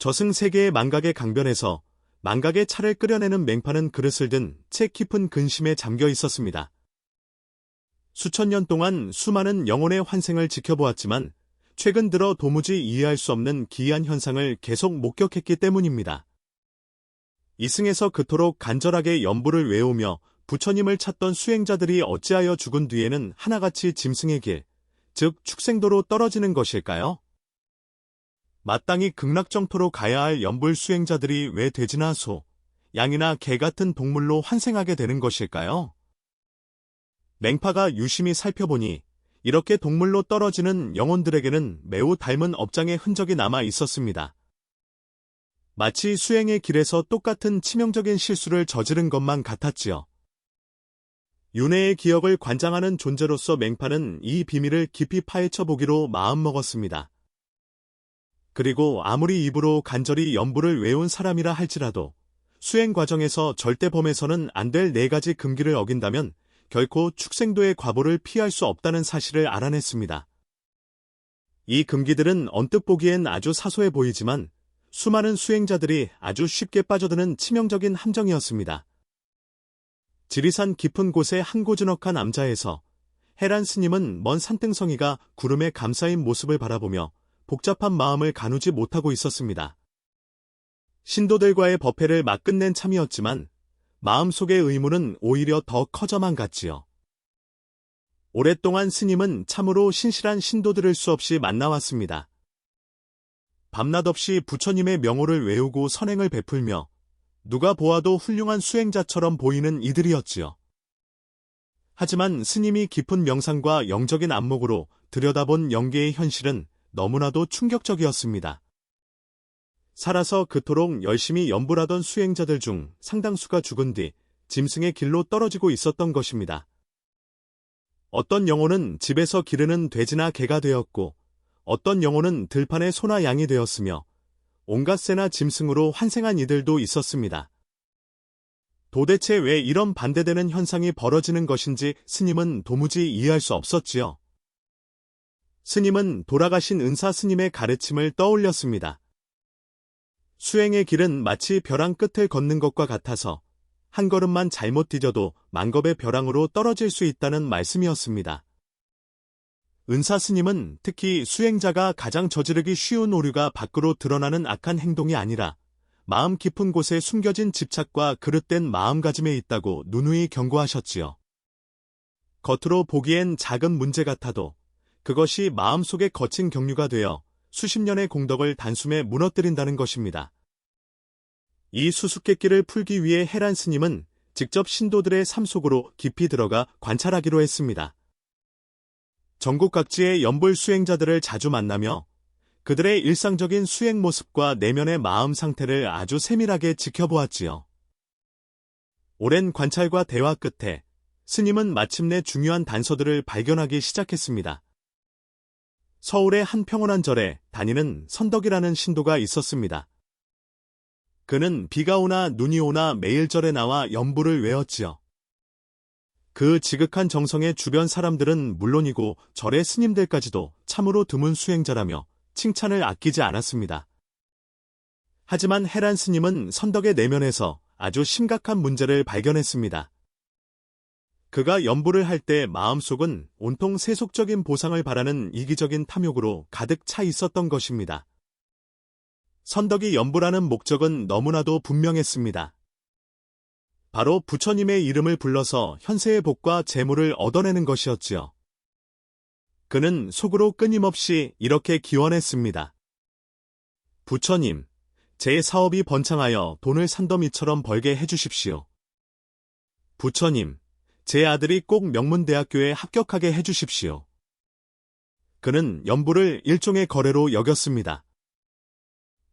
저승세계의 망각의 강변에서 망각의 차를 끓여내는 맹파는 그릇을 든 채 깊은 근심에 잠겨 있었습니다. 수천 년 동안 수많은 영혼의 환생을 지켜보았지만 최근 들어 도무지 이해할 수 없는 기이한 현상을 계속 목격했기 때문입니다. 이승에서 그토록 간절하게 연부를 외우며 부처님을 찾던 수행자들이 어찌하여 죽은 뒤에는 하나같이 짐승의 길, 즉 축생도로 떨어지는 것일까요? 마땅히 극락정토로 가야 할 연불 수행자들이 왜 돼지나 소, 양이나 개 같은 동물로 환생하게 되는 것일까요? 맹파가 유심히 살펴보니 이렇게 동물로 떨어지는 영혼들에게는 매우 닮은 업장의 흔적이 남아 있었습니다. 마치 수행의 길에서 똑같은 치명적인 실수를 저지른 것만 같았지요. 윤회의 기억을 관장하는 존재로서 맹파는 이 비밀을 깊이 파헤쳐 보기로 마음먹었습니다. 그리고 아무리 입으로 간절히 연부를 외운 사람이라 할지라도 수행 과정에서 절대 범해서는 안 될 4가지 금기를 어긴다면 결코 축생도의 과보를 피할 수 없다는 사실을 알아냈습니다. 이 금기들은 언뜻 보기엔 아주 사소해 보이지만 수많은 수행자들이 아주 쉽게 빠져드는 치명적인 함정이었습니다. 지리산 깊은 곳의 한 고즈넉한 암자에서 해란 스님은 먼 산등성이가 구름에 감싸인 모습을 바라보며 복잡한 마음을 가누지 못하고 있었습니다. 신도들과의 법회를 막 끝낸 참이었지만 마음속의 의문은 오히려 더 커져만 갔지요. 오랫동안 스님은 참으로 신실한 신도들을 수없이 만나왔습니다. 밤낮 없이 부처님의 명호를 외우고 선행을 베풀며 누가 보아도 훌륭한 수행자처럼 보이는 이들이었지요. 하지만 스님이 깊은 명상과 영적인 안목으로 들여다본 영계의 현실은 너무나도 충격적이었습니다. 살아서 그토록 열심히 연불하던 수행자들 중 상당수가 죽은 뒤 짐승의 길로 떨어지고 있었던 것입니다. 어떤 영혼은 집에서 기르는 돼지나 개가 되었고 어떤 영혼은 들판의 소나 양이 되었으며 온갖 새나 짐승으로 환생한 이들도 있었습니다. 도대체 왜 이런 반대되는 현상이 벌어지는 것인지 스님은 도무지 이해할 수 없었지요. 스님은 돌아가신 은사 스님의 가르침을 떠올렸습니다. 수행의 길은 마치 벼랑 끝을 걷는 것과 같아서 한 걸음만 잘못 디뎌도 만겁의 벼랑으로 떨어질 수 있다는 말씀이었습니다. 은사 스님은 특히 수행자가 가장 저지르기 쉬운 오류가 밖으로 드러나는 악한 행동이 아니라 마음 깊은 곳에 숨겨진 집착과 그릇된 마음가짐에 있다고 누누이 경고하셨지요. 겉으로 보기엔 작은 문제 같아도 그것이 마음속에 거친 경류가 되어 수십 년의 공덕을 단숨에 무너뜨린다는 것입니다. 이 수수께끼를 풀기 위해 해란 스님은 직접 신도들의 삶 속으로 깊이 들어가 관찰하기로 했습니다. 전국 각지의 연불 수행자들을 자주 만나며 그들의 일상적인 수행 모습과 내면의 마음 상태를 아주 세밀하게 지켜보았지요. 오랜 관찰과 대화 끝에 스님은 마침내 중요한 단서들을 발견하기 시작했습니다. 서울의 한 평온한 절에 다니는 선덕이라는 신도가 있었습니다. 그는 비가 오나 눈이 오나 매일 절에 나와 연부를 외웠지요. 그 지극한 정성에 주변 사람들은 물론이고 절의 스님들까지도 참으로 드문 수행자라며 칭찬을 아끼지 않았습니다. 하지만 해란 스님은 선덕의 내면에서 아주 심각한 문제를 발견했습니다. 그가 연부를 할 때 마음속은 온통 세속적인 보상을 바라는 이기적인 탐욕으로 가득 차 있었던 것입니다. 선덕이 연부라는 목적은 너무나도 분명했습니다. 바로 부처님의 이름을 불러서 현세의 복과 재물을 얻어내는 것이었지요. 그는 속으로 끊임없이 이렇게 기원했습니다. 부처님, 제 사업이 번창하여 돈을 산더미처럼 벌게 해주십시오. 부처님, 제 아들이 꼭 명문대학교에 합격하게 해주십시오. 그는 연부를 일종의 거래로 여겼습니다.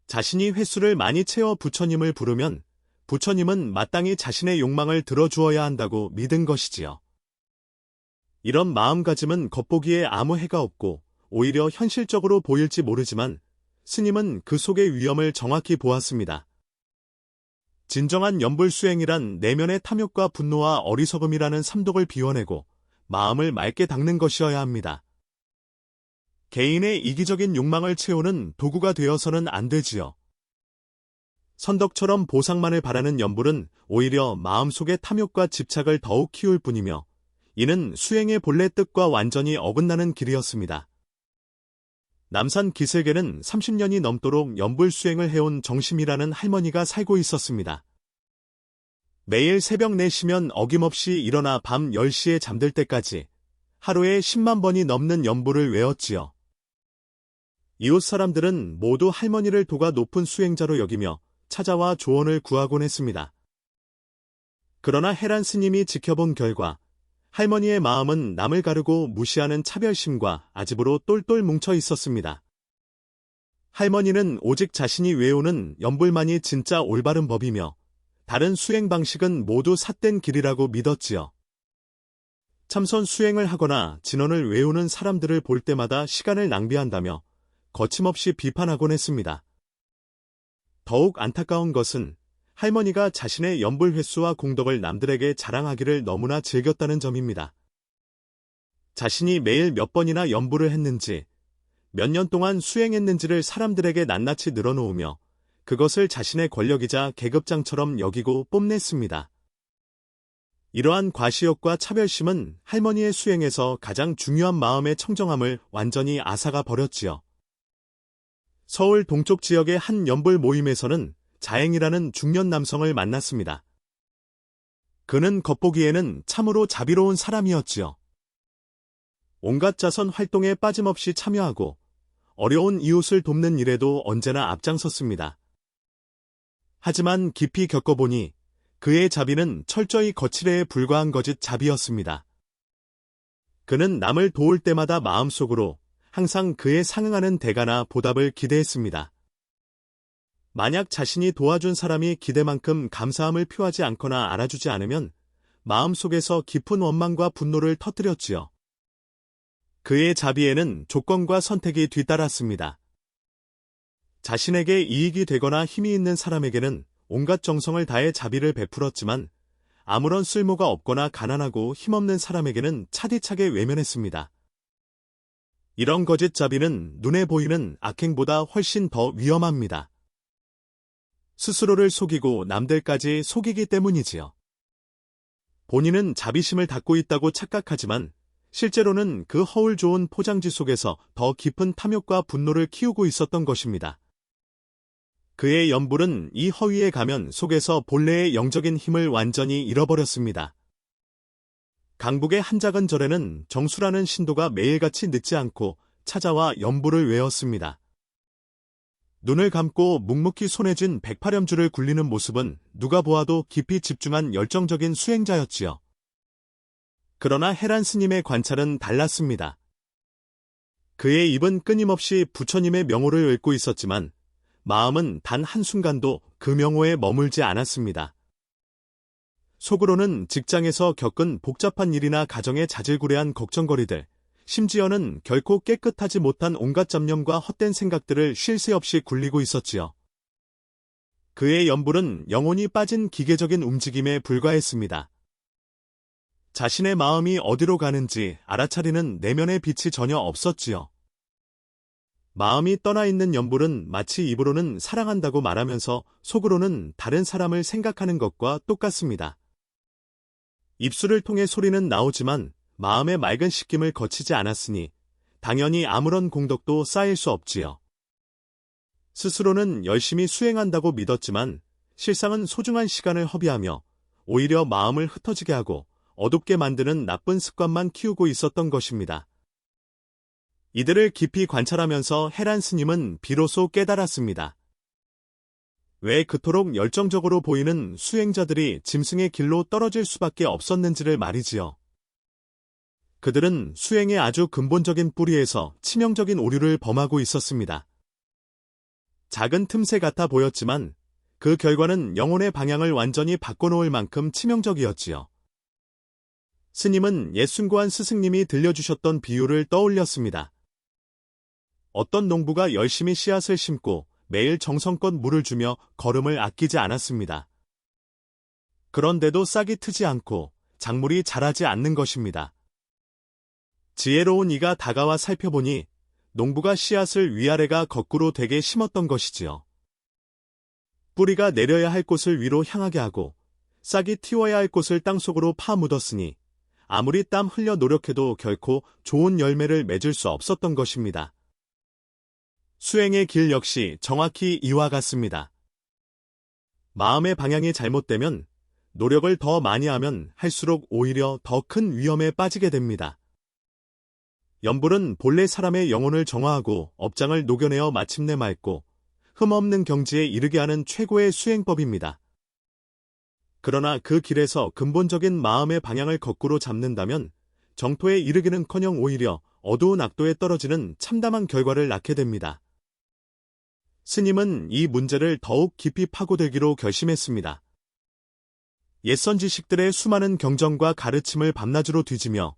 자신이 횟수를 많이 채워 부처님을 부르면 부처님은 마땅히 자신의 욕망을 들어주어야 한다고 믿은 것이지요. 이런 마음가짐은 겉보기에 아무 해가 없고 오히려 현실적으로 보일지 모르지만 스님은 그 속의 위험을 정확히 보았습니다. 진정한 연불수행이란 내면의 탐욕과 분노와 어리석음이라는 삼독을 비워내고 마음을 맑게 닦는 것이어야 합니다. 개인의 이기적인 욕망을 채우는 도구가 되어서는 안 되지요. 선덕처럼 보상만을 바라는 연불은 오히려 마음속의 탐욕과 집착을 더욱 키울 뿐이며 이는 수행의 본래 뜻과 완전히 어긋나는 길이었습니다. 남산 기슭에는 30년이 넘도록 연불 수행을 해온 정심이라는 할머니가 살고 있었습니다. 매일 새벽 4시면 어김없이 일어나 밤 10시에 잠들 때까지 하루에 10만 번이 넘는 연불을 외웠지요. 이웃 사람들은 모두 할머니를 도가 높은 수행자로 여기며 찾아와 조언을 구하곤 했습니다. 그러나 해란 스님이 지켜본 결과 할머니의 마음은 남을 가르고 무시하는 차별심과 아집으로 똘똘 뭉쳐 있었습니다. 할머니는 오직 자신이 외우는 연불만이 진짜 올바른 법이며 다른 수행 방식은 모두 삿된 길이라고 믿었지요. 참선 수행을 하거나 진언을 외우는 사람들을 볼 때마다 시간을 낭비한다며 거침없이 비판하곤 했습니다. 더욱 안타까운 것은 할머니가 자신의 연불 횟수와 공덕을 남들에게 자랑하기를 너무나 즐겼다는 점입니다. 자신이 매일 몇 번이나 연불을 했는지, 몇 년 동안 수행했는지를 사람들에게 낱낱이 늘어놓으며 그것을 자신의 권력이자 계급장처럼 여기고 뽐냈습니다. 이러한 과시욕과 차별심은 할머니의 수행에서 가장 중요한 마음의 청정함을 완전히 앗아가 버렸지요. 서울 동쪽 지역의 한 연불 모임에서는 자행이라는 중년 남성을 만났습니다. 그는 겉보기에는 참으로 자비로운 사람이었지요. 온갖 자선 활동에 빠짐없이 참여하고 어려운 이웃을 돕는 일에도 언제나 앞장섰습니다. 하지만 깊이 겪어보니 그의 자비는 철저히 거칠애에 불과한 거짓 자비였습니다. 그는 남을 도울 때마다 마음속으로 항상 그에 상응하는 대가나 보답을 기대했습니다. 만약 자신이 도와준 사람이 기대만큼 감사함을 표하지 않거나 알아주지 않으면 마음속에서 깊은 원망과 분노를 터뜨렸지요. 그의 자비에는 조건과 선택이 뒤따랐습니다. 자신에게 이익이 되거나 힘이 있는 사람에게는 온갖 정성을 다해 자비를 베풀었지만 아무런 쓸모가 없거나 가난하고 힘없는 사람에게는 차디차게 외면했습니다. 이런 거짓 자비는 눈에 보이는 악행보다 훨씬 더 위험합니다. 스스로를 속이고 남들까지 속이기 때문이지요. 본인은 자비심을 닦고 있다고 착각하지만 실제로는 그 허울 좋은 포장지 속에서 더 깊은 탐욕과 분노를 키우고 있었던 것입니다. 그의 연불은 이 허위의 가면 속에서 본래의 영적인 힘을 완전히 잃어버렸습니다. 강북의 한 작은 절에는 정수라는 신도가 매일같이 늦지 않고 찾아와 연불을 외웠습니다. 눈을 감고 묵묵히 손에 쥔 108염주를 굴리는 모습은 누가 보아도 깊이 집중한 열정적인 수행자였지요. 그러나 해란 스님의 관찰은 달랐습니다. 그의 입은 끊임없이 부처님의 명호를 읊고 있었지만 마음은 단 한순간도 그 명호에 머물지 않았습니다. 속으로는 직장에서 겪은 복잡한 일이나 가정의 자질구레한 걱정거리들, 심지어는 결코 깨끗하지 못한 온갖 잡념과 헛된 생각들을 쉴 새 없이 굴리고 있었지요. 그의 연불은 영혼이 빠진 기계적인 움직임에 불과했습니다. 자신의 마음이 어디로 가는지 알아차리는 내면의 빛이 전혀 없었지요. 마음이 떠나 있는 연불은 마치 입으로는 사랑한다고 말하면서 속으로는 다른 사람을 생각하는 것과 똑같습니다. 입술을 통해 소리는 나오지만 마음의 맑은 씻김을 거치지 않았으니 당연히 아무런 공덕도 쌓일 수 없지요. 스스로는 열심히 수행한다고 믿었지만 실상은 소중한 시간을 허비하며 오히려 마음을 흩어지게 하고 어둡게 만드는 나쁜 습관만 키우고 있었던 것입니다. 이들을 깊이 관찰하면서 해란 스님은 비로소 깨달았습니다. 왜 그토록 열정적으로 보이는 수행자들이 짐승의 길로 떨어질 수밖에 없었는지를 말이지요. 그들은 수행의 아주 근본적인 뿌리에서 치명적인 오류를 범하고 있었습니다. 작은 틈새 같아 보였지만 그 결과는 영혼의 방향을 완전히 바꿔놓을 만큼 치명적이었지요. 스님은 옛 숭고한 스승님이 들려주셨던 비유를 떠올렸습니다. 어떤 농부가 열심히 씨앗을 심고 매일 정성껏 물을 주며 거름을 아끼지 않았습니다. 그런데도 싹이 트지 않고 작물이 자라지 않는 것입니다. 지혜로운 이가 다가와 살펴보니 농부가 씨앗을 위아래가 거꾸로 되게 심었던 것이지요. 뿌리가 내려야 할 곳을 위로 향하게 하고 싹이 틔워야 할 곳을 땅속으로 파묻었으니 아무리 땀 흘려 노력해도 결코 좋은 열매를 맺을 수 없었던 것입니다. 수행의 길 역시 정확히 이와 같습니다. 마음의 방향이 잘못되면 노력을 더 많이 하면 할수록 오히려 더 큰 위험에 빠지게 됩니다. 염불은 본래 사람의 영혼을 정화하고 업장을 녹여내어 마침내 맑고 흠없는 경지에 이르게 하는 최고의 수행법입니다. 그러나 그 길에서 근본적인 마음의 방향을 거꾸로 잡는다면 정토에 이르기는커녕 오히려 어두운 악도에 떨어지는 참담한 결과를 낳게 됩니다. 스님은 이 문제를 더욱 깊이 파고들기로 결심했습니다. 옛선 지식들의 수많은 경전과 가르침을 밤낮으로 뒤지며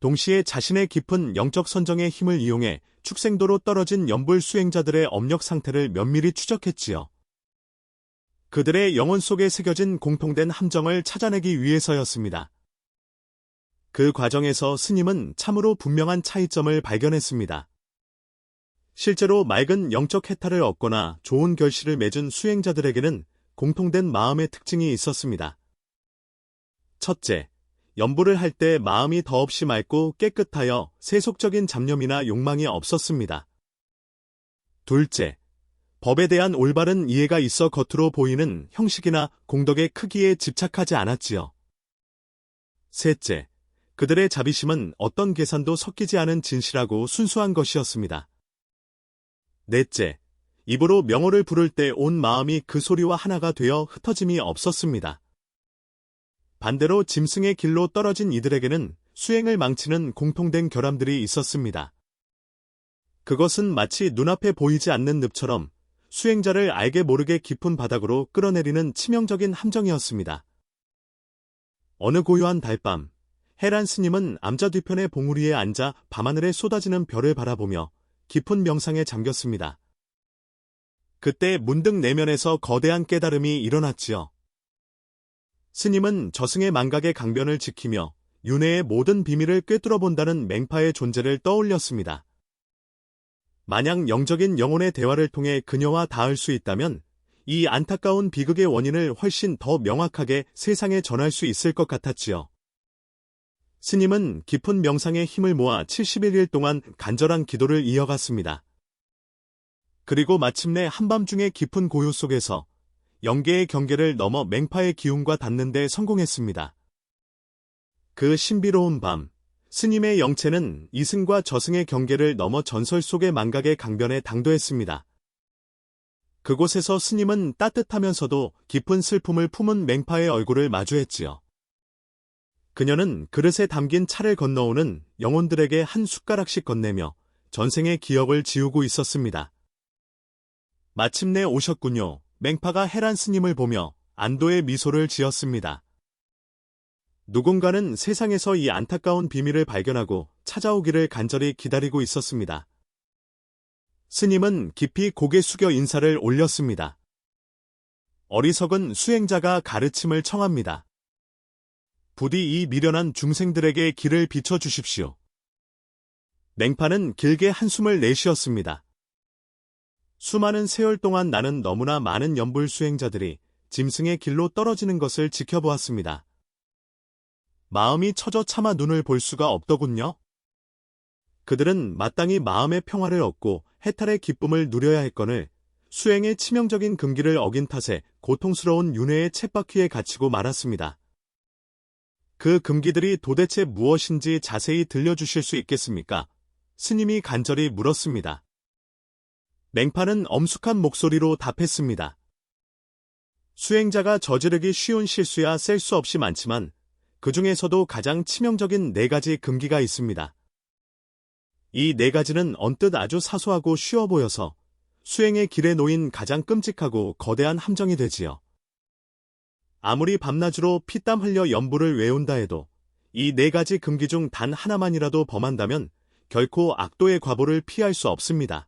동시에 자신의 깊은 영적 선정의 힘을 이용해 축생도로 떨어진 염불 수행자들의 업력 상태를 면밀히 추적했지요. 그들의 영혼 속에 새겨진 공통된 함정을 찾아내기 위해서였습니다. 그 과정에서 스님은 참으로 분명한 차이점을 발견했습니다. 실제로 맑은 영적 해탈을 얻거나 좋은 결실을 맺은 수행자들에게는 공통된 마음의 특징이 있었습니다. 첫째, 염불을 할 때 마음이 더없이 맑고 깨끗하여 세속적인 잡념이나 욕망이 없었습니다. 둘째, 법에 대한 올바른 이해가 있어 겉으로 보이는 형식이나 공덕의 크기에 집착하지 않았지요. 셋째, 그들의 자비심은 어떤 계산도 섞이지 않은 진실하고 순수한 것이었습니다. 넷째, 입으로 명호를 부를 때 온 마음이 그 소리와 하나가 되어 흩어짐이 없었습니다. 반대로 짐승의 길로 떨어진 이들에게는 수행을 망치는 공통된 결함들이 있었습니다. 그것은 마치 눈앞에 보이지 않는 늪처럼 수행자를 알게 모르게 깊은 바닥으로 끌어내리는 치명적인 함정이었습니다. 어느 고요한 달밤, 해란 스님은 암자 뒤편의 봉우리에 앉아 밤하늘에 쏟아지는 별을 바라보며 깊은 명상에 잠겼습니다. 그때 문득 내면에서 거대한 깨달음이 일어났지요. 스님은 저승의 망각의 강변을 지키며 윤회의 모든 비밀을 꿰뚫어 본다는 맹파의 존재를 떠올렸습니다. 만약 영적인 영혼의 대화를 통해 그녀와 닿을 수 있다면 이 안타까운 비극의 원인을 훨씬 더 명확하게 세상에 전할 수 있을 것 같았지요. 스님은 깊은 명상의 힘을 모아 71일 동안 간절한 기도를 이어갔습니다. 그리고 마침내 한밤중의 깊은 고요 속에서 영계의 경계를 넘어 맹파의 기운과 닿는 데 성공했습니다. 그 신비로운 밤, 스님의 영체는 이승과 저승의 경계를 넘어 전설 속의 망각의 강변에 당도했습니다. 그곳에서 스님은 따뜻하면서도 깊은 슬픔을 품은 맹파의 얼굴을 마주했지요. 그녀는 그릇에 담긴 차를 건너오는 영혼들에게 한 숟가락씩 건네며 전생의 기억을 지우고 있었습니다. 마침내 오셨군요. 맹파가 해란 스님을 보며 안도의 미소를 지었습니다. 누군가는 세상에서 이 안타까운 비밀을 발견하고 찾아오기를 간절히 기다리고 있었습니다. 스님은 깊이 고개 숙여 인사를 올렸습니다. 어리석은 수행자가 가르침을 청합니다. 부디 이 미련한 중생들에게 길을 비춰주십시오. 맹파는 길게 한숨을 내쉬었습니다. 수많은 세월 동안 나는 너무나 많은 염불 수행자들이 짐승의 길로 떨어지는 것을 지켜보았습니다. 마음이 처져 차마 눈을 볼 수가 없더군요. 그들은 마땅히 마음의 평화를 얻고 해탈의 기쁨을 누려야 했거늘 수행의 치명적인 금기를 어긴 탓에 고통스러운 윤회의 쳇바퀴에 갇히고 말았습니다. 그 금기들이 도대체 무엇인지 자세히 들려주실 수 있겠습니까? 스님이 간절히 물었습니다. 맹파는 엄숙한 목소리로 답했습니다. 수행자가 저지르기 쉬운 실수야 셀 수 없이 많지만 그 중에서도 가장 치명적인 4가지 금기가 있습니다. 이 4가지는 언뜻 아주 사소하고 쉬워 보여서 수행의 길에 놓인 가장 끔찍하고 거대한 함정이 되지요. 아무리 밤낮으로 피땀 흘려 염불을 외운다 해도 이 4가지 금기 중 단 하나만이라도 범한다면 결코 악도의 과보를 피할 수 없습니다.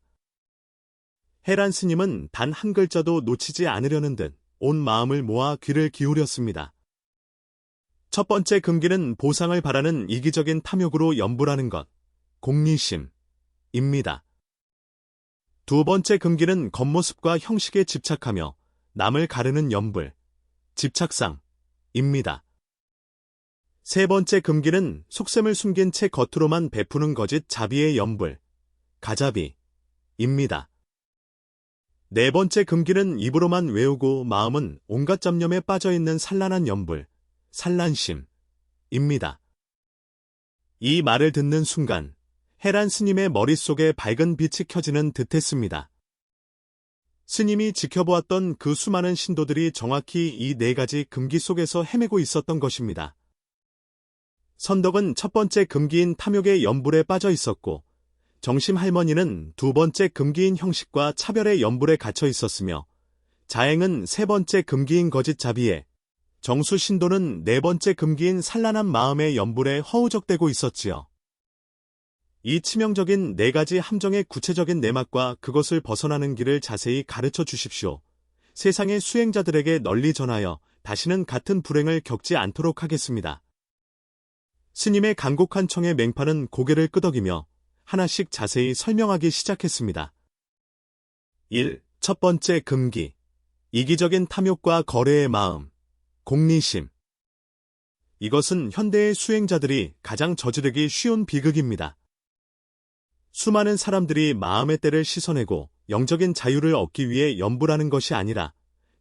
해란 스님은 단 한 글자도 놓치지 않으려는 듯 온 마음을 모아 귀를 기울였습니다. 첫 번째 금기는 보상을 바라는 이기적인 탐욕으로 염불하는 것, 공리심입니다. 두 번째 금기는 겉모습과 형식에 집착하며 남을 가르는 연불, 집착상입니다. 세 번째 금기는 속셈을 숨긴 채 겉으로만 베푸는 거짓 자비의 연불, 가자비입니다. 네 번째 금기는 입으로만 외우고 마음은 온갖 잡념에 빠져있는 산란한 연불, 산란심입니다. 이 말을 듣는 순간 해란 스님의 머릿속에 밝은 빛이 켜지는 듯했습니다. 스님이 지켜보았던 그 수많은 신도들이 정확히 이 네 가지 금기 속에서 헤매고 있었던 것입니다. 선덕은 첫 번째 금기인 탐욕의 연불에 빠져 있었고, 정심 할머니는 두 번째 금기인 형식과 차별의 연불에 갇혀 있었으며, 자행은 세 번째 금기인 거짓 자비에, 정수 신도는 네 번째 금기인 산란한 마음의 연불에 허우적대고 있었지요. 이 치명적인 네 가지 함정의 구체적인 내막과 그것을 벗어나는 길을 자세히 가르쳐 주십시오. 세상의 수행자들에게 널리 전하여 다시는 같은 불행을 겪지 않도록 하겠습니다. 스님의 간곡한 청의 맹파는 고개를 끄덕이며 하나씩 자세히 설명하기 시작했습니다. 1. 첫 번째 금기. 이기적인 탐욕과 거래의 마음, 공리심. 이것은 현대의 수행자들이 가장 저지르기 쉬운 비극입니다. 수많은 사람들이 마음의 때를 씻어내고 영적인 자유를 얻기 위해 연불하는 것이 아니라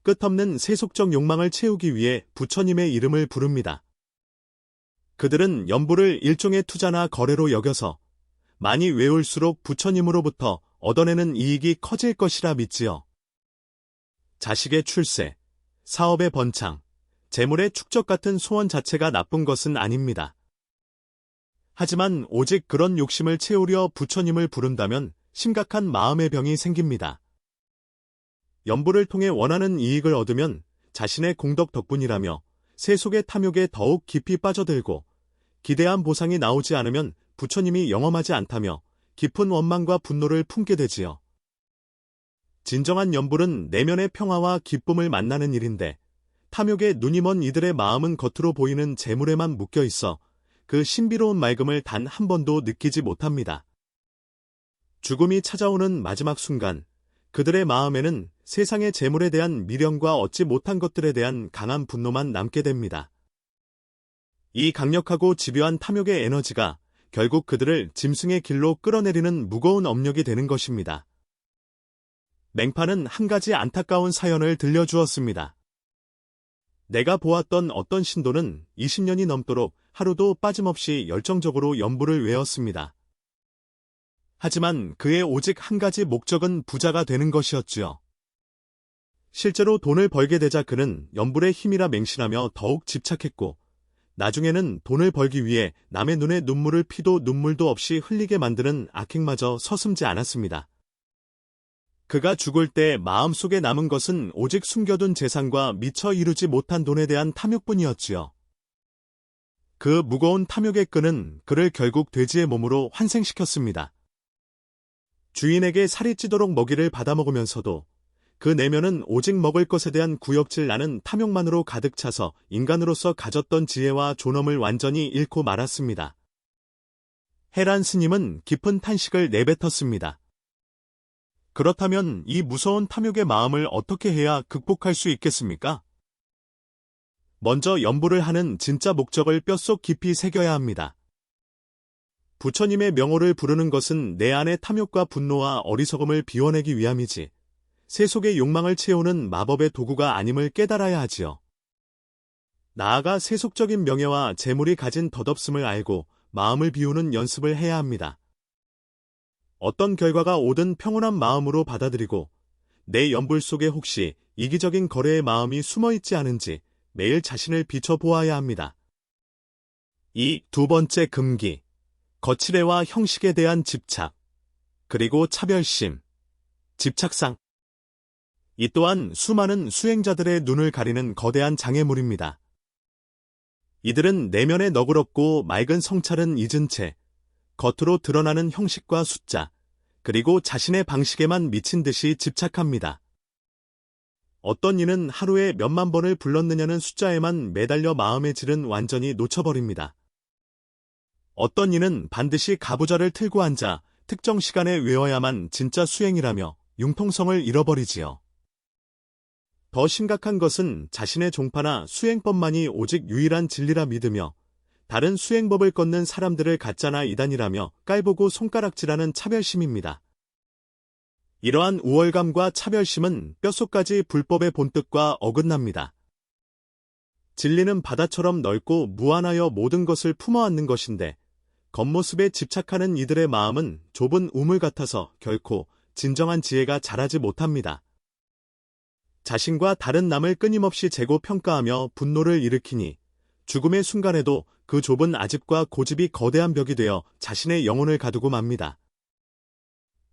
끝없는 세속적 욕망을 채우기 위해 부처님의 이름을 부릅니다. 그들은 연불을 일종의 투자나 거래로 여겨서 많이 외울수록 부처님으로부터 얻어내는 이익이 커질 것이라 믿지요. 자식의 출세, 사업의 번창, 재물의 축적 같은 소원 자체가 나쁜 것은 아닙니다. 하지만 오직 그런 욕심을 채우려 부처님을 부른다면 심각한 마음의 병이 생깁니다. 연불을 통해 원하는 이익을 얻으면 자신의 공덕 덕분이라며 세속의 탐욕에 더욱 깊이 빠져들고 기대한 보상이 나오지 않으면 부처님이 영험하지 않다며 깊은 원망과 분노를 품게 되지요. 진정한 연불은 내면의 평화와 기쁨을 만나는 일인데 탐욕에 눈이 먼 이들의 마음은 겉으로 보이는 재물에만 묶여 있어 그 신비로운 맑음을 단 한 번도 느끼지 못합니다. 죽음이 찾아오는 마지막 순간 그들의 마음에는 세상의 재물에 대한 미련과 얻지 못한 것들에 대한 강한 분노만 남게 됩니다. 이 강력하고 집요한 탐욕의 에너지가 결국 그들을 짐승의 길로 끌어내리는 무거운 업력이 되는 것입니다. 맹파는 한 가지 안타까운 사연을 들려주었습니다. 내가 보았던 어떤 신도는 20년이 넘도록 하루도 빠짐없이 열정적으로 연불을 외웠습니다. 하지만 그의 오직 한 가지 목적은 부자가 되는 것이었지요. 실제로 돈을 벌게 되자 그는 연불의 힘이라 맹신하며 더욱 집착했고 나중에는 돈을 벌기 위해 남의 눈에 눈물을 피도 눈물도 없이 흘리게 만드는 악행마저 서슴지 않았습니다. 그가 죽을 때 마음속에 남은 것은 오직 숨겨둔 재산과 미처 이루지 못한 돈에 대한 탐욕뿐이었지요. 그 무거운 탐욕의 끈은 그를 결국 돼지의 몸으로 환생시켰습니다. 주인에게 살이 찌도록 먹이를 받아먹으면서도 그 내면은 오직 먹을 것에 대한 구역질 나는 탐욕만으로 가득 차서 인간으로서 가졌던 지혜와 존엄을 완전히 잃고 말았습니다. 해란 스님은 깊은 탄식을 내뱉었습니다. 그렇다면 이 무서운 탐욕의 마음을 어떻게 해야 극복할 수 있겠습니까? 먼저 연불을 하는 진짜 목적을 뼛속 깊이 새겨야 합니다. 부처님의 명호를 부르는 것은 내 안의 탐욕과 분노와 어리석음을 비워내기 위함이지 세속의 욕망을 채우는 마법의 도구가 아님을 깨달아야 하지요. 나아가 세속적인 명예와 재물이 가진 덧없음을 알고 마음을 비우는 연습을 해야 합니다. 어떤 결과가 오든 평온한 마음으로 받아들이고 내 연불 속에 혹시 이기적인 거래의 마음이 숨어있지 않은지 매일 자신을 비춰보아야 합니다. 이 두 번째 금기, 거칠애와 형식에 대한 집착, 그리고 차별심, 집착상. 이 또한 수많은 수행자들의 눈을 가리는 거대한 장애물입니다. 이들은 내면에 너그럽고 맑은 성찰은 잊은 채 겉으로 드러나는 형식과 숫자, 그리고 자신의 방식에만 미친 듯이 집착합니다. 어떤 이는 하루에 몇만 번을 불렀느냐는 숫자에만 매달려 마음의 질은 완전히 놓쳐버립니다. 어떤 이는 반드시 가부좌를 틀고 앉아 특정 시간에 외워야만 진짜 수행이라며 융통성을 잃어버리지요. 더 심각한 것은 자신의 종파나 수행법만이 오직 유일한 진리라 믿으며 다른 수행법을 걷는 사람들을 가짜나 이단이라며 깔보고 손가락질하는 차별심입니다. 이러한 우월감과 차별심은 뼛속까지 불법의 본뜻과 어긋납니다. 진리는 바다처럼 넓고 무한하여 모든 것을 품어안는 것인데 겉모습에 집착하는 이들의 마음은 좁은 우물 같아서 결코 진정한 지혜가 자라지 못합니다. 자신과 다른 남을 끊임없이 재고 평가하며 분노를 일으키니 죽음의 순간에도 그 좁은 아집과 고집이 거대한 벽이 되어 자신의 영혼을 가두고 맙니다.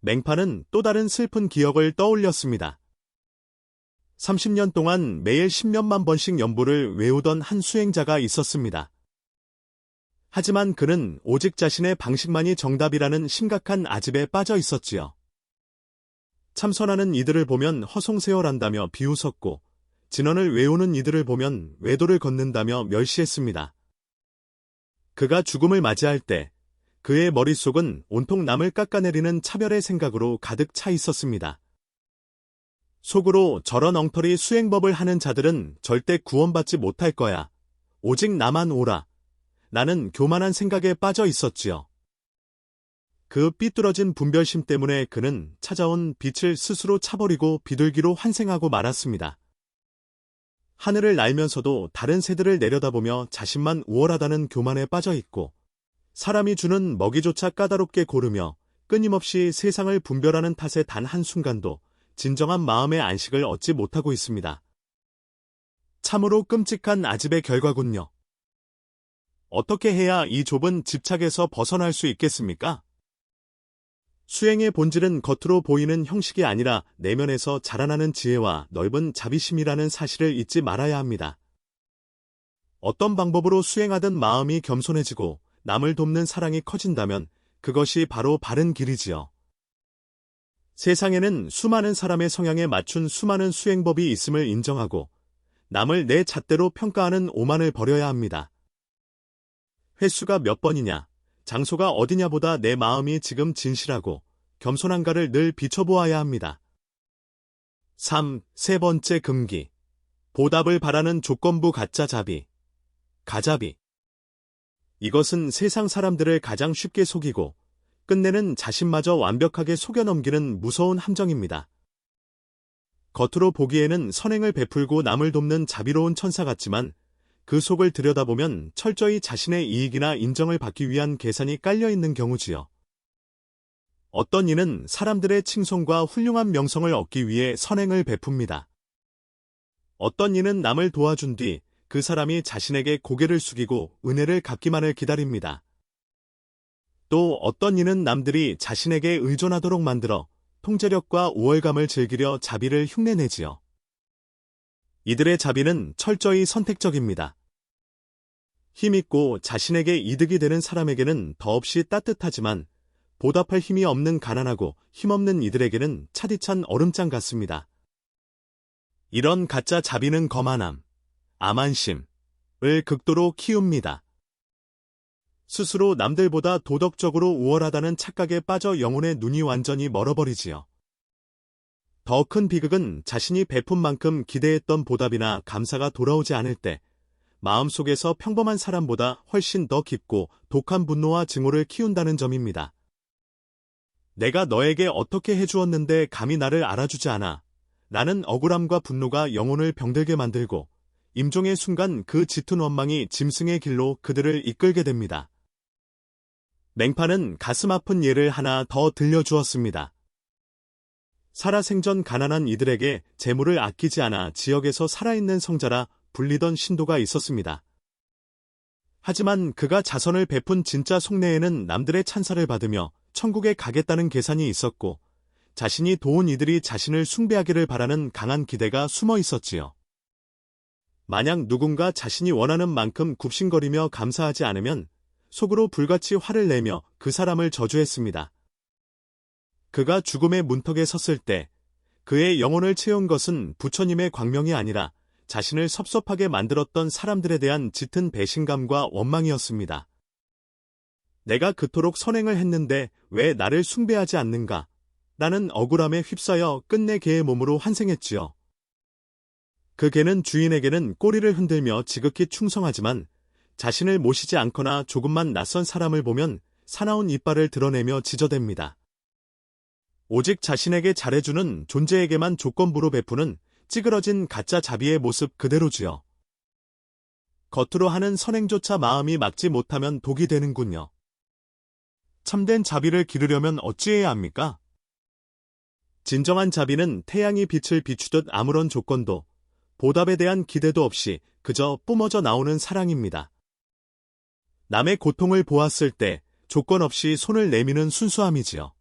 맹파는 또 다른 슬픈 기억을 떠올렸습니다. 30년 동안 매일 10몇만 번씩 연보를 외우던 한 수행자가 있었습니다. 하지만 그는 오직 자신의 방식만이 정답이라는 심각한 아집에 빠져 있었지요. 참선하는 이들을 보면 허송세월한다며 비웃었고 진언을 외우는 이들을 보면 외도를 걷는다며 멸시했습니다. 그가 죽음을 맞이할 때 그의 머릿속은 온통 남을 깎아내리는 차별의 생각으로 가득 차 있었습니다. 속으로 저런 엉터리 수행법을 하는 자들은 절대 구원받지 못할 거야. 오직 나만 오라. 나는 교만한 생각에 빠져 있었지요. 그 삐뚤어진 분별심 때문에 그는 찾아온 빛을 스스로 차버리고 비둘기로 환생하고 말았습니다. 하늘을 날면서도 다른 새들을 내려다보며 자신만 우월하다는 교만에 빠져 있고 사람이 주는 먹이조차 까다롭게 고르며 끊임없이 세상을 분별하는 탓에 단 한순간도 진정한 마음의 안식을 얻지 못하고 있습니다. 참으로 끔찍한 아집의 결과군요. 어떻게 해야 이 좁은 집착에서 벗어날 수 있겠습니까? 수행의 본질은 겉으로 보이는 형식이 아니라 내면에서 자라나는 지혜와 넓은 자비심이라는 사실을 잊지 말아야 합니다. 어떤 방법으로 수행하든 마음이 겸손해지고 남을 돕는 사랑이 커진다면 그것이 바로 바른 길이지요. 세상에는 수많은 사람의 성향에 맞춘 수많은 수행법이 있음을 인정하고 남을 내 잣대로 평가하는 오만을 버려야 합니다. 횟수가 몇 번이냐, 장소가 어디냐보다 내 마음이 지금 진실하고 겸손한가를 늘 비춰보아야 합니다. 3. 세 번째 금기. 보답을 바라는 조건부 가짜 자비. 가자비. 이것은 세상 사람들을 가장 쉽게 속이고 끝내는 자신마저 완벽하게 속여넘기는 무서운 함정입니다. 겉으로 보기에는 선행을 베풀고 남을 돕는 자비로운 천사 같지만 그 속을 들여다보면 철저히 자신의 이익이나 인정을 받기 위한 계산이 깔려있는 경우지요. 어떤 이는 사람들의 칭송과 훌륭한 명성을 얻기 위해 선행을 베풉니다. 어떤 이는 남을 도와준 뒤 그 사람이 자신에게 고개를 숙이고 은혜를 갚기만을 기다립니다. 또 어떤 이는 남들이 자신에게 의존하도록 만들어 통제력과 우월감을 즐기려 자비를 흉내내지요. 이들의 자비는 철저히 선택적입니다. 힘있고 자신에게 이득이 되는 사람에게는 더없이 따뜻하지만 보답할 힘이 없는 가난하고 힘없는 이들에게는 차디찬 얼음장 같습니다. 이런 가짜 자비는 거만함, 암한심을 극도로 키웁니다. 스스로 남들보다 도덕적으로 우월하다는 착각에 빠져 영혼의 눈이 완전히 멀어버리지요. 더 큰 비극은 자신이 베푼 만큼 기대했던 보답이나 감사가 돌아오지 않을 때 마음속에서 평범한 사람보다 훨씬 더 깊고 독한 분노와 증오를 키운다는 점입니다. 내가 너에게 어떻게 해주었는데 감히 나를 알아주지 않아. 라는 억울함과 분노가 영혼을 병들게 만들고 임종의 순간 그 짙은 원망이 짐승의 길로 그들을 이끌게 됩니다. 맹파는 가슴 아픈 예를 하나 더 들려주었습니다. 살아생전 가난한 이들에게 재물을 아끼지 않아 지역에서 살아있는 성자라 불리던 신도가 있었습니다. 하지만 그가 자선을 베푼 진짜 속내에는 남들의 찬사를 받으며 천국에 가겠다는 계산이 있었고 자신이 도운 이들이 자신을 숭배하기를 바라는 강한 기대가 숨어 있었지요. 만약 누군가 자신이 원하는 만큼 굽신거리며 감사하지 않으면 속으로 불같이 화를 내며 그 사람을 저주했습니다. 그가 죽음의 문턱에 섰을 때 그의 영혼을 채운 것은 부처님의 광명이 아니라 자신을 섭섭하게 만들었던 사람들에 대한 짙은 배신감과 원망이었습니다. 내가 그토록 선행을 했는데 왜 나를 숭배하지 않는가? 나는 억울함에 휩싸여 끝내 개의 몸으로 환생했지요. 그 개는 주인에게는 꼬리를 흔들며 지극히 충성하지만 자신을 모시지 않거나 조금만 낯선 사람을 보면 사나운 이빨을 드러내며 지저댑니다. 오직 자신에게 잘해주는 존재에게만 조건부로 베푸는 찌그러진 가짜 자비의 모습 그대로지요. 겉으로 하는 선행조차 마음이 막지 못하면 독이 되는군요. 참된 자비를 기르려면 어찌해야 합니까? 진정한 자비는 태양이 빛을 비추듯 아무런 조건도, 보답에 대한 기대도 없이 그저 뿜어져 나오는 사랑입니다. 남의 고통을 보았을 때 조건 없이 손을 내미는 순수함이지요.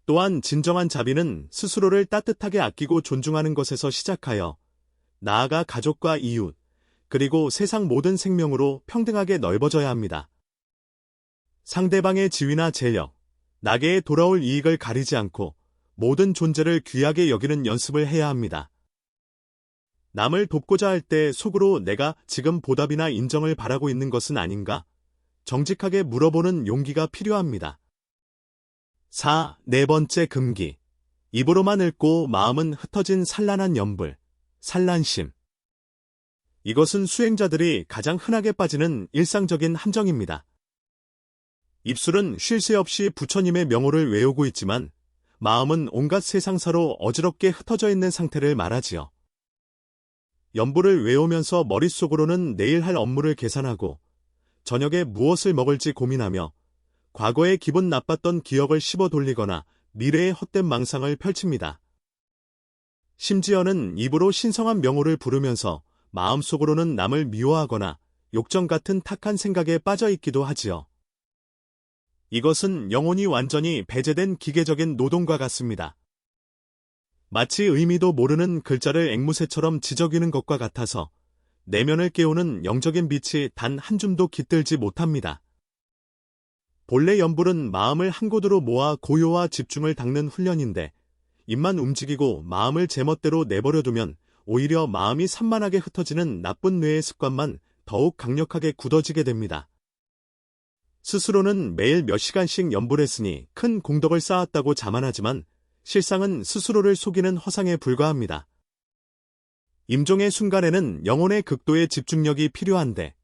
또한 진정한 자비는 스스로를 따뜻하게 아끼고 존중하는 것에서 시작하여 나아가 가족과 이웃, 그리고 세상 모든 생명으로 평등하게 넓어져야 합니다. 상대방의 지위나 재력, 나게에 돌아올 이익을 가리지 않고 모든 존재를 귀하게 여기는 연습을 해야 합니다. 남을 돕고자 할 때 속으로 내가 지금 보답이나 인정을 바라고 있는 것은 아닌가? 정직하게 물어보는 용기가 필요합니다. 4. 네 번째 금기. 입으로만 읊고 마음은 흩어진 산란한 염불, 산란심. 이것은 수행자들이 가장 흔하게 빠지는 일상적인 함정입니다. 입술은 쉴 새 없이 부처님의 명호를 외우고 있지만 마음은 온갖 세상사로 어지럽게 흩어져 있는 상태를 말하지요. 염불을 외우면서 머릿속으로는 내일 할 업무를 계산하고 저녁에 무엇을 먹을지 고민하며 과거에 기분 나빴던 기억을 씹어 돌리거나 미래의 헛된 망상을 펼칩니다. 심지어는 입으로 신성한 명호를 부르면서 마음속으로는 남을 미워하거나 욕정 같은 탁한 생각에 빠져 있기도 하지요. 이것은 영혼이 완전히 배제된 기계적인 노동과 같습니다. 마치 의미도 모르는 글자를 앵무새처럼 지저귀는 것과 같아서 내면을 깨우는 영적인 빛이 단 한 줌도 깃들지 못합니다. 본래 염불은 마음을 한 곳으로 모아 고요와 집중을 닦는 훈련인데 입만 움직이고 마음을 제멋대로 내버려두면 오히려 마음이 산만하게 흩어지는 나쁜 뇌의 습관만 더욱 강력하게 굳어지게 됩니다. 스스로는 매일 몇 시간씩 염불했으니 큰 공덕을 쌓았다고 자만하지만 실상은 스스로를 속이는 허상에 불과합니다. 임종의 순간에는 영혼의 극도의 집중력이 필요한데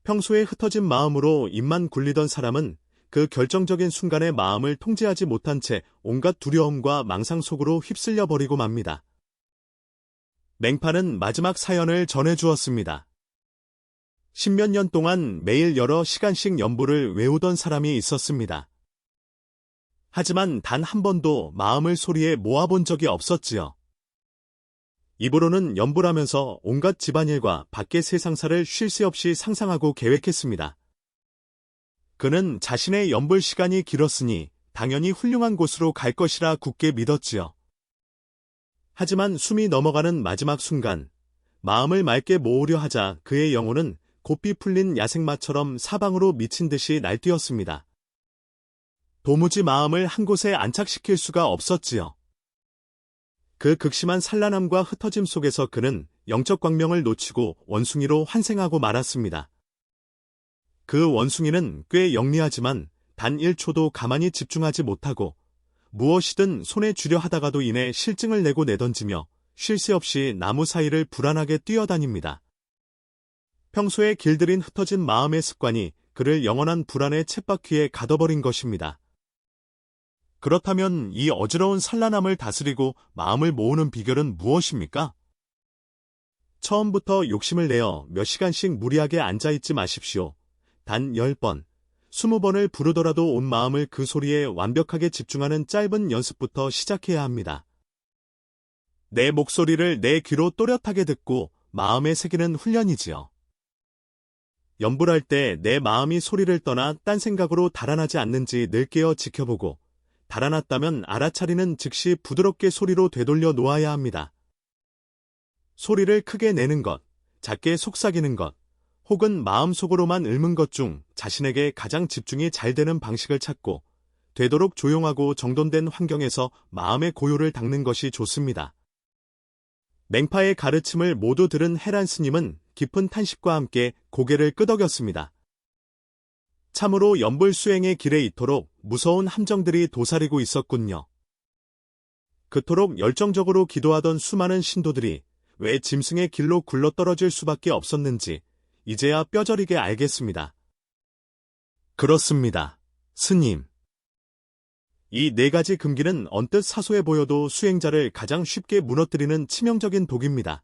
평소에 흩어진 마음으로 입만 굴리던 사람은 그 결정적인 순간에 마음을 통제하지 못한 채 온갖 두려움과 망상 속으로 휩쓸려 버리고 맙니다. 맹파는 마지막 사연을 전해주었습니다. 십몇 년 동안 매일 여러 시간씩 염불을 외우던 사람이 있었습니다. 하지만 단 한 번도 마음을 소리에 모아본 적이 없었지요. 입으로는 염불하면서 온갖 집안일과 밖의 세상사를 쉴 새 없이 상상하고 계획했습니다. 그는 자신의 염불 시간이 길었으니 당연히 훌륭한 곳으로 갈 것이라 굳게 믿었지요. 하지만 숨이 넘어가는 마지막 순간, 마음을 맑게 모으려 하자 그의 영혼은 고삐 풀린 야생마처럼 사방으로 미친 듯이 날뛰었습니다. 도무지 마음을 한 곳에 안착시킬 수가 없었지요. 그 극심한 산란함과 흩어짐 속에서 그는 영적 광명을 놓치고 원숭이로 환생하고 말았습니다. 그 원숭이는 꽤 영리하지만 단 1초도 가만히 집중하지 못하고 무엇이든 손에 쥐려 하다가도 이내 실증을 내고 내던지며 쉴 새 없이 나무 사이를 불안하게 뛰어다닙니다. 평소에 길들인 흩어진 마음의 습관이 그를 영원한 불안의 쳇바퀴에 가둬버린 것입니다. 그렇다면 이 어지러운 산란함을 다스리고 마음을 모으는 비결은 무엇입니까? 처음부터 욕심을 내어 몇 시간씩 무리하게 앉아있지 마십시오. 단 10번, 20번을 부르더라도 온 마음을 그 소리에 완벽하게 집중하는 짧은 연습부터 시작해야 합니다. 내 목소리를 내 귀로 또렷하게 듣고 마음에 새기는 훈련이지요. 염불할 때 내 마음이 소리를 떠나 딴 생각으로 달아나지 않는지 늘 깨어 지켜보고 달아났다면 알아차리는 즉시 부드럽게 소리로 되돌려 놓아야 합니다. 소리를 크게 내는 것, 작게 속삭이는 것, 혹은 마음속으로만 읊은 것 중 자신에게 가장 집중이 잘 되는 방식을 찾고 되도록 조용하고 정돈된 환경에서 마음의 고요를 닦는 것이 좋습니다. 맹파의 가르침을 모두 들은 해란 스님은 깊은 탄식과 함께 고개를 끄덕였습니다. 참으로 염불 수행의 길에 이토록 무서운 함정들이 도사리고 있었군요. 그토록 열정적으로 기도하던 수많은 신도들이 왜 짐승의 길로 굴러떨어질 수밖에 없었는지 이제야 뼈저리게 알겠습니다. 그렇습니다, 스님. 이 네 가지 금기는 언뜻 사소해 보여도 수행자를 가장 쉽게 무너뜨리는 치명적인 독입니다.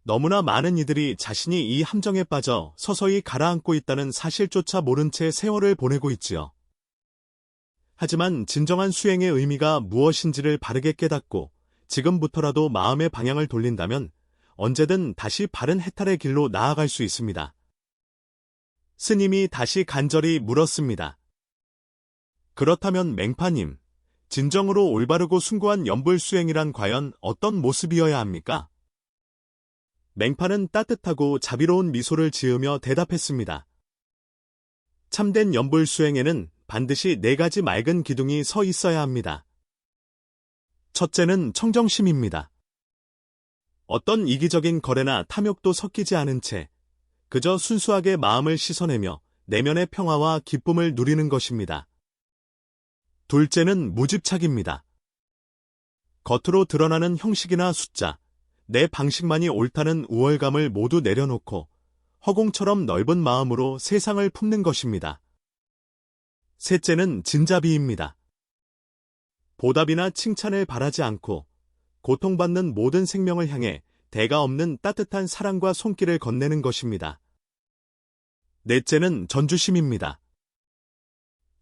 너무나 많은 이들이 자신이 이 함정에 빠져 서서히 가라앉고 있다는 사실조차 모른 채 세월을 보내고 있지요. 하지만 진정한 수행의 의미가 무엇인지를 바르게 깨닫고 지금부터라도 마음의 방향을 돌린다면 언제든 다시 바른 해탈의 길로 나아갈 수 있습니다. 스님이 다시 간절히 물었습니다. 그렇다면 맹파님, 진정으로 올바르고 숭고한 연불수행이란 과연 어떤 모습이어야 합니까? 맹파는 따뜻하고 자비로운 미소를 지으며 대답했습니다. 참된 연불수행에는 반드시 네 가지 맑은 기둥이 서 있어야 합니다. 첫째는 청정심입니다. 어떤 이기적인 거래나 탐욕도 섞이지 않은 채 그저 순수하게 마음을 씻어내며 내면의 평화와 기쁨을 누리는 것입니다. 둘째는 무집착입니다. 겉으로 드러나는 형식이나 숫자, 내 방식만이 옳다는 우월감을 모두 내려놓고 허공처럼 넓은 마음으로 세상을 품는 것입니다. 셋째는 진자비입니다. 보답이나 칭찬을 바라지 않고 고통받는 모든 생명을 향해 대가 없는 따뜻한 사랑과 손길을 건네는 것입니다. 넷째는 전주심입니다.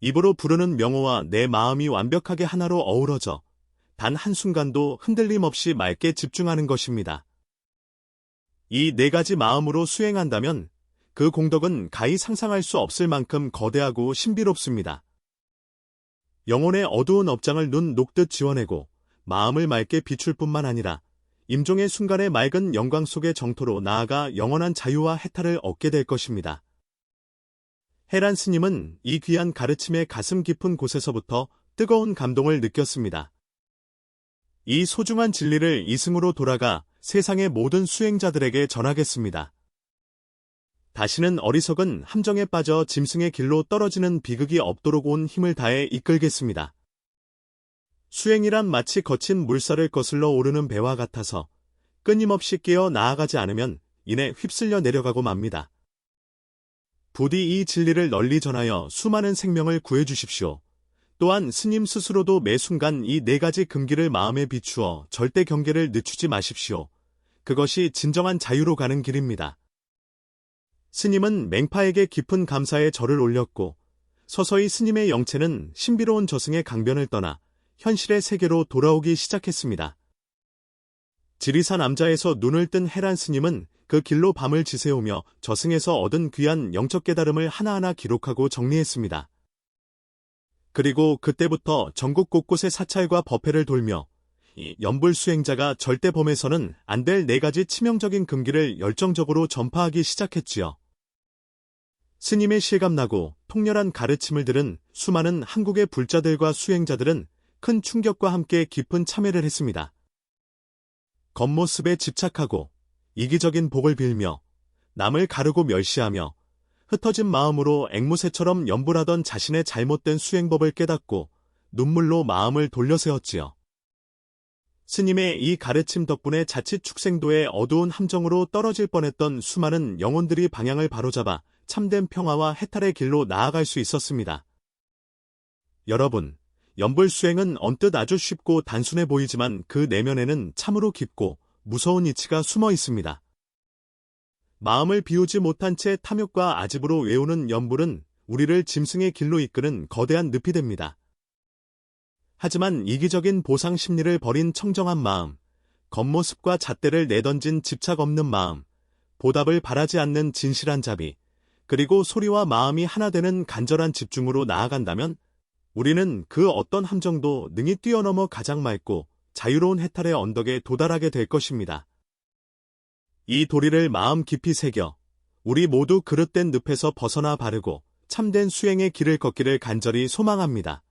입으로 부르는 명호와 내 마음이 완벽하게 하나로 어우러져 단 한순간도 흔들림 없이 맑게 집중하는 것입니다. 이 네 가지 마음으로 수행한다면 그 공덕은 가히 상상할 수 없을 만큼 거대하고 신비롭습니다. 영혼의 어두운 업장을 눈 녹듯 지워내고 마음을 맑게 비출 뿐만 아니라 임종의 순간의 맑은 영광 속의 정토로 나아가 영원한 자유와 해탈을 얻게 될 것입니다. 해란 스님은 이 귀한 가르침의 가슴 깊은 곳에서부터 뜨거운 감동을 느꼈습니다. 이 소중한 진리를 이승으로 돌아가 세상의 모든 수행자들에게 전하겠습니다. 다시는 어리석은 함정에 빠져 짐승의 길로 떨어지는 비극이 없도록 온 힘을 다해 이끌겠습니다. 수행이란 마치 거친 물살을 거슬러 오르는 배와 같아서 끊임없이 깨어 나아가지 않으면 이내 휩쓸려 내려가고 맙니다. 부디 이 진리를 널리 전하여 수많은 생명을 구해주십시오. 또한 스님 스스로도 매 순간 이 네 가지 금기를 마음에 비추어 절대 경계를 늦추지 마십시오. 그것이 진정한 자유로 가는 길입니다. 스님은 맹파에게 깊은 감사의 절을 올렸고 서서히 스님의 영체는 신비로운 저승의 강변을 떠나 현실의 세계로 돌아오기 시작했습니다. 지리산 암자에서 눈을 뜬 해란 스님은 그 길로 밤을 지새우며 저승에서 얻은 귀한 영적 깨달음을 하나하나 기록하고 정리했습니다. 그리고 그때부터 전국 곳곳의 사찰과 법회를 돌며 이 연불 수행자가 절대 범해서는 안 될 네 가지 치명적인 금기를 열정적으로 전파하기 시작했지요. 스님의 실감나고 통렬한 가르침을 들은 수많은 한국의 불자들과 수행자들은 큰 충격과 함께 깊은 참회를 했습니다. 겉모습에 집착하고 이기적인 복을 빌며 남을 가르고 멸시하며 흩어진 마음으로 앵무새처럼 연불하던 자신의 잘못된 수행법을 깨닫고 눈물로 마음을 돌려세웠지요. 스님의 이 가르침 덕분에 자칫 축생도의 어두운 함정으로 떨어질 뻔했던 수많은 영혼들이 방향을 바로잡아 참된 평화와 해탈의 길로 나아갈 수 있었습니다. 여러분, 연불수행은 언뜻 아주 쉽고 단순해 보이지만 그 내면에는 참으로 깊고 무서운 이치가 숨어 있습니다. 마음을 비우지 못한 채 탐욕과 아집으로 외우는 연불은 우리를 짐승의 길로 이끄는 거대한 늪이 됩니다. 하지만 이기적인 보상 심리를 버린 청정한 마음, 겉모습과 잣대를 내던진 집착 없는 마음, 보답을 바라지 않는 진실한 자비, 그리고 소리와 마음이 하나 되는 간절한 집중으로 나아간다면 우리는 그 어떤 함정도 능히 뛰어넘어 가장 맑고 자유로운 해탈의 언덕에 도달하게 될 것입니다. 이 도리를 마음 깊이 새겨 우리 모두 그릇된 늪에서 벗어나 바르고 참된 수행의 길을 걷기를 간절히 소망합니다.